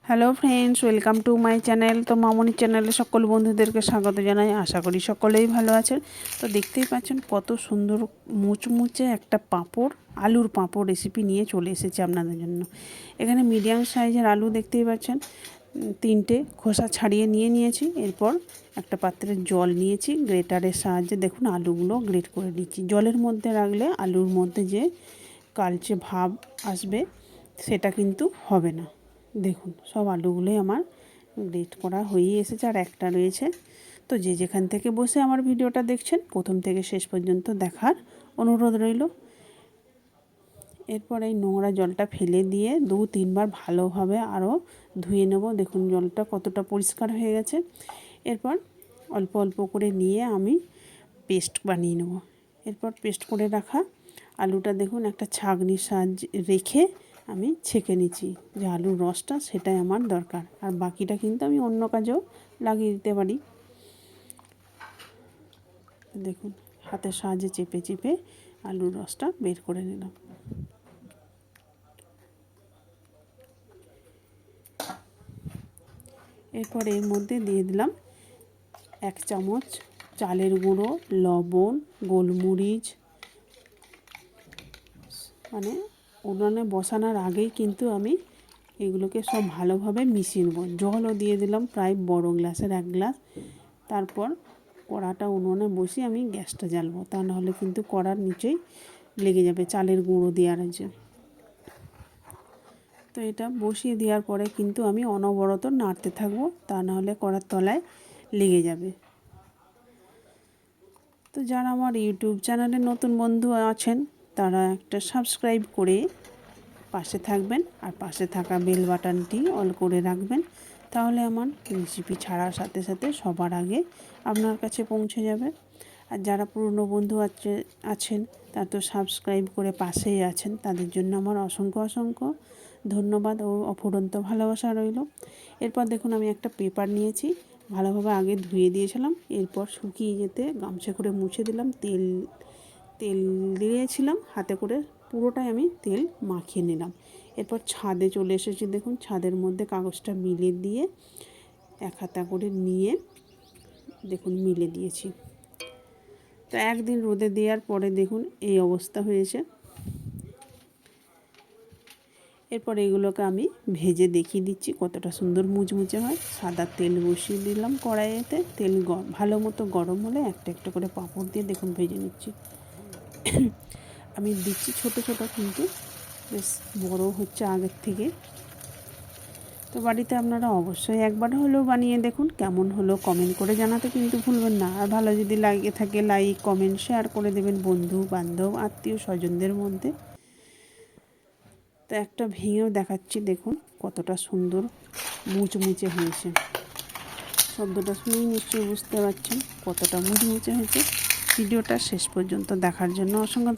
Hello friends, welcome to my channel. তো মামনি চ্যানেলে সকল বন্ধুদেরকে স্বাগত জানাই। আশা করি সকলেই ভালো আছেন। তো দেখতেই পাচ্ছেন কত সুন্দর মুচমুচে একটা পাঁপড়, আলুর পাঁপড় রেসিপি নিয়ে চলে এসেছি আপনাদের জন্য। এখানে মিডিয়াম সাইজের আলু দেখতেই পাচ্ছেন, তিনটে খোসা ছাড়িয়ে নিয়েছি। এরপর একটা পাত্রে জল নিয়েছি, গ্রেটারের সাহায্যে দেখুন আলুগুলো গ্রেট করে নিচ্ছি। জলের মধ্যে রাখলে আলুর মধ্যে যে কালচে ভাব আসবে সেটা কিন্তু হবে না। দেখুন সব আলুগুলোই আমার গ্রেট করা হয়েই এসেছে, আর একটা রয়েছে। তো যে যেখান থেকে বসে আমার ভিডিওটা দেখছেন, প্রথম থেকে শেষ পর্যন্ত দেখার অনুরোধ রইল। এরপর এই নোংরা জলটা ফেলে দিয়ে 2-3 বার ভালোভাবে আরও ধুয়ে নেব। দেখুন জলটা কতটা পরিষ্কার হয়ে গেছে। এরপর অল্প অল্প করে নিয়ে আমি পেস্ট বানিয়ে নেব। এরপর পেস্ট করে রাখা আলুটা দেখুন একটা ছাঁকনির সাহায্যে রেখে আমি ছেঁকে নিচ্ছি। যে আলুর রসটা সেটাই আমার দরকার, আর বাকিটা কিন্তু আমি অন্য কাজেও লাগিয়ে দিতে পারি। দেখুন হাতের সাহায্যে চেপে চেপে আলুর রসটা বের করে নিলাম। এরপর এর মধ্যে দিয়ে দিলাম 1 চামচ চালের গুঁড়ো, লবণ, গোলমরিচ। মানে উনুনে বসানোর আগেই কিন্তু আমি এগুলোকে সব ভালোভাবে মিশিয়ে নেব। জলও দিয়ে দিলাম প্রায় বড় গ্লাসের 1 গ্লাস। তারপর কড়াটা উনুনে বসিয়ে আমি গ্যাসটা জ্বালবো, তা নাহলে কিন্তু কড়ার নিচেই লেগে যাবে চালের গুঁড়ো দেওয়ার আছে। তো এটা বসিয়ে দেওয়ার পরে কিন্তু আমি অনবরত নাড়তে থাকবো, তা নাহলে কড়ার তলায় লেগে যাবে। তো যারা আমার ইউটিউব চ্যানেলে নতুন বন্ধু আছেন তারা একটা সাবস্ক্রাইব করে পাশে থাকবেন, আর পাশে থাকা বেল বাটনটি অল করে রাখবেন। তাহলে আমার রেসিপি ছাড়ার সাথে সাথে সবার আগে আপনার কাছে পৌঁছে যাবে। আর যারা পুরনো বন্ধু আছেন তারা তো সাবস্ক্রাইব করে পাশেই আছেন, তাদের জন্য আমার অসংখ্য অসংখ্য ধন্যবাদ ও অফুরন্ত ভালোবাসা রইল। এরপর দেখুন আমি একটা পেপার নিয়েছি, ভালোভাবে আগে ধুয়ে দিয়েছিলাম। এরপর শুকিয়ে যেতে গামছা করে মুছে দিলাম। তেল দিয়েছিলাম হাতে করে, পুরোটাই আমি তেল মাখিয়ে নিলাম। এরপর ছাদে চলে এসেছি। দেখুন ছাদের মধ্যে কাগজটা মিলে দিয়ে 1 হাতা করে নিয়ে দেখুন মিলে দিয়েছি। তো একদিন রোদে দেওয়ার পরে দেখুন এই অবস্থা হয়েছে। এরপর এগুলোকে আমি ভেজে দেখিয়ে দিচ্ছি কতটা সুন্দর মুচমুচে হয়। সাদা তেল বসিয়ে দিলাম কড়াইতে, তেল ভালো মতো গরম হলে একটা একটা করে পাঁপড় দিয়ে দেখুন ভেজে নিচ্ছি। আমি দিচ্ছি ছোট ছোট, কিন্তু বেশ বড় হচ্ছে আগের থেকে। তো বাড়িতে আপনারা অবশ্যই একবার হলেও বানিয়ে দেখুন, কেমন হলো কমেন্ট করে জানাতে কিন্তু ভুলবেন না। আর ভালো যদি লাগে থাকে লাইক, কমেন্ট, শেয়ার করে দেবেন বন্ধু বান্ধব, আত্মীয় স্বজনদের মধ্যে। তো একটা ভেঙেও দেখাচ্ছি, দেখুন কতটা সুন্দর মুচমুচে হয়েছে। শব্দটা শুনেই নিশ্চয়ই বুঝতে পারছেন কতটা মুচমুচে হয়েছে। ভিডিওটা শেষ পর্যন্ত দেখার জন্য অসংখ্য